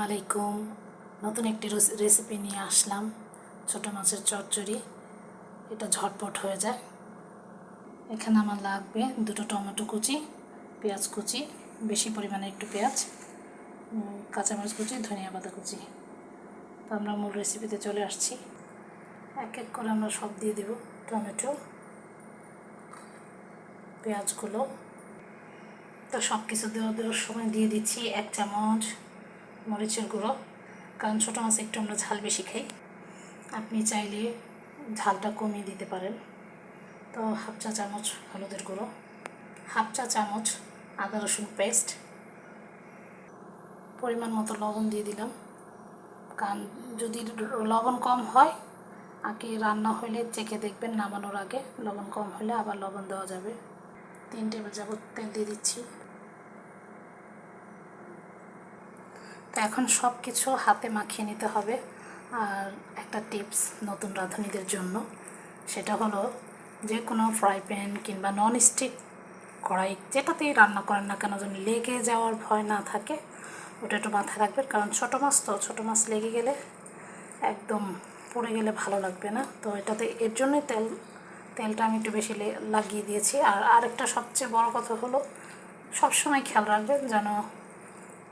আলাইকুম, নতুন একটি রেসিপি নিয়ে আসলাম। ছোট মাছের চচ্চড়ি। এটা ঝটপট হয়ে যায়। এখানে আমার লাগবে দুটো টমেটো কুচি, পেঁয়াজ কুচি, বেশি পরিমাণে একটু পেঁয়াজ, কাঁচামরিচ কুচি, ধনিয়া পাতা কুচি। তো আমরা মূল রেসিপিতে চলে আসছি। এক এক করে আমরা সব দিয়ে দেব। টমেটো, পেঁয়াজগুলো। তো সব কিছু দেওয়ার সময় দিয়ে দিচ্ছি 1 চামচ মরিচের গুঁড়ো, কারণ ছোটো মাছ একটু আমরা ঝাল বেশি খাই। আপনি চাইলে ঝালটা কমিয়ে দিতে পারেন। তো 1/2 চা চামচ হলুদের গুঁড়ো, 1/2 চা চামচ আদা রসুন পেস্ট, পরিমাণ মতো লবণ দিয়ে দিলাম। কারণ যদি লবণ কম হয়, আগে রান্না হলে চেখে দেখবেন, নামানোর আগে লবণ কম হলে আবার লবণ দেওয়া যাবে। 3 টেবিল চামচ তেল দিয়ে দিচ্ছি। তো এখন সব কিছু হাতে মাখিয়ে নিতে হবে। আর একটা টিপস নতুন রাঁধুনিদের জন্য, সেটা হলো যে কোনো ফ্রাই প্যান কিংবা নন স্টিক কড়াই যেটাতেই রান্না করেন না কেন, যেন লেগে যাওয়ার ভয় না থাকে, ওটা একটু মাথায় রাখবেন। কারণ ছোটো মাছ তো, ছোটো মাছ লেগে গেলে একদম পুড়ে গেলে ভালো লাগবে না। তো এটাতে এর জন্যই তেলটা আমি একটু বেশি লাগিয়ে দিয়েছি। আর আরেকটা সবচেয়ে বড় কথা হলো, সবসময় খেয়াল রাখবেন যেন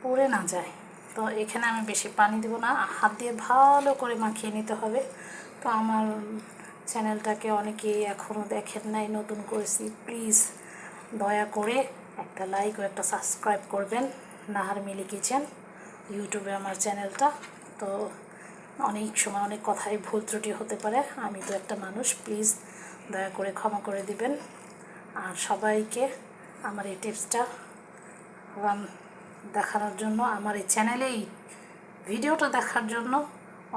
পুড়ে না যায়। তো এখানে আমি বেশি পানি দেবো না, হাত দিয়ে ভালো করে মাখিয়ে নিতে হবে। তো আমার চ্যানেলটাকে অনেকেই এখনও দেখেন নাই, নতুন করেছি, প্লিজ দয়া করে একটা লাইক ও একটা সাবস্ক্রাইব করবেন। নাহার মিলি কিচেন ইউটিউবে আমার চ্যানেলটা। তো অনেক সময় অনেক কথাই ভুল ত্রুটি হতে পারে, আমি তো একটা মানুষ, প্লিজ দয়া করে ক্ষমা করে দিবেন। আর সবাইকে আমার এই টিপসটা দেখানোর জন্য, আমার এই চ্যানেলেই ভিডিওটা দেখার জন্য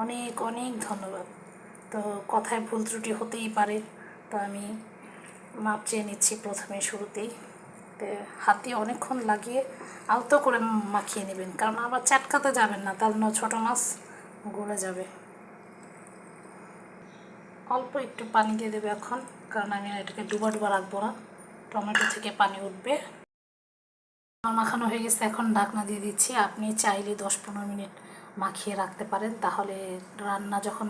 অনেক অনেক ধন্যবাদ। তো কথায় ভুল ত্রুটি হতেই পারে, তো আমি মাপ চেয়ে নিচ্ছি প্রথমে শুরুতেই। তো হাত দিয়ে অনেকক্ষণ লাগিয়ে আলতো করে মাখিয়ে নেবেন, কারণ আবার চাটকাতে যাবেন না, তাহলে ছোটো মাছ গলে যাবে। অল্প একটু পানি দিয়ে দেবে এখন, কারণ আমি এটাকে ডুবা রাখবো না, টমেটো থেকে পানি উঠবে। আমার মাখানো হয়ে গেছে, এখন ঢাকনা দিয়ে দিচ্ছি। আপনি চাইলে 10-15 মিনিট মাখিয়ে রাখতে পারেন, তাহলে রান্না যখন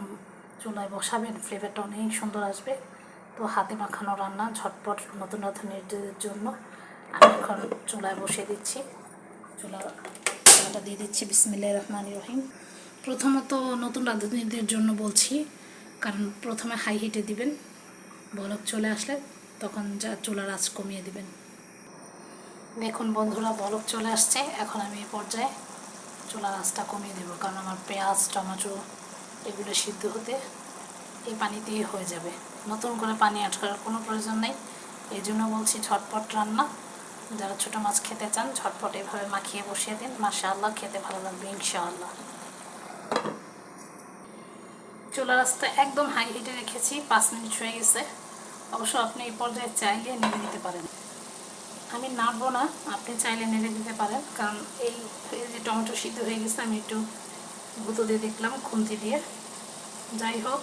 চুলায় বসাবেন ফ্লেভারটা অনেক সুন্দর আসবে। তো হাতে মাখানো রান্না ঝটপট নতুন রাঁধুনিদের জন্য আমি এখন চুলায় বসিয়ে দিচ্ছি। চুলাটা দিয়ে দিচ্ছি। বিসমিল্লাহির রহমানির রহিম। প্রথমত নতুন রাঁধুনিদের জন্য বলছি, কারণ প্রথমে হাই হিটে দিবেন, বলক চলে আসলে তখন চুলার আঁচ কমিয়ে দিবেন। দেখুন বন্ধুরা, বলক চলে আসছে। এখন আমি এই পর্যায়ে চুলার আঁচটা কমিয়ে দেবো, কারণ আমার পেঁয়াজ, টমেটো এগুলো সিদ্ধ হতে এই পানিতেই হয়ে যাবে। নতুন করে পানি অ্যাড করার কোনো প্রয়োজন নেই। এই জন্য বলছি ঝটপট রান্না। যারা ছোটো মাছ খেতে চান ঝটপট এভাবে মাখিয়ে বসিয়ে দিন, মাশাআল্লাহ খেতে ভালো লাগবে ইনশাআল্লাহ। চুলার আঁচটা একদম হাই হিটে রেখেছি, 5 মিনিট হয়ে গেছে। অবশ্য আপনি এই পর্যায়ে চাইলে নেড়ে দিতে পারেন, আমি নাড়বো না, আপনি চাইলে নেড়ে দিতে পারেন। কারণ এই যে টমেটো সিদ্ধ হয়ে গেছে, আমি একটু গুঁতো দিয়ে দেখলাম খুন্তি দিয়ে। যাই হোক,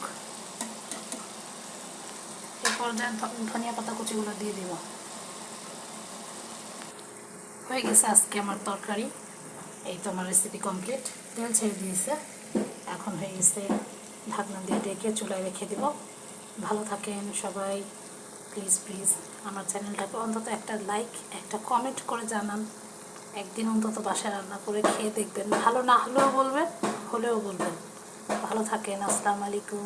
এই পর্যায়ে ধনিয়া পাতা কুচিগুলো দিয়ে দিব। হয়ে গেছে আজকে আমার তরকারি। এই তো আমার রেসিপি কমপ্লিট। তেল ছেড়ে দিয়েছে, এখন হয়ে গেছে। ঢাকনা দিয়ে ডেকে চুলায় রেখে দেব। ভালো থাকেন সবাই। প্লিজ আমার চ্যানেলটাকে অন্তত একটা লাইক, একটা কমেন্ট করে জানান। একদিন অন্তত বাসায় রান্না করে খেয়ে দেখবেন, ভালো না হলেও বলবেন, হলেও বলবেন। ভালো থাকেন। আসসালামু আলাইকুম।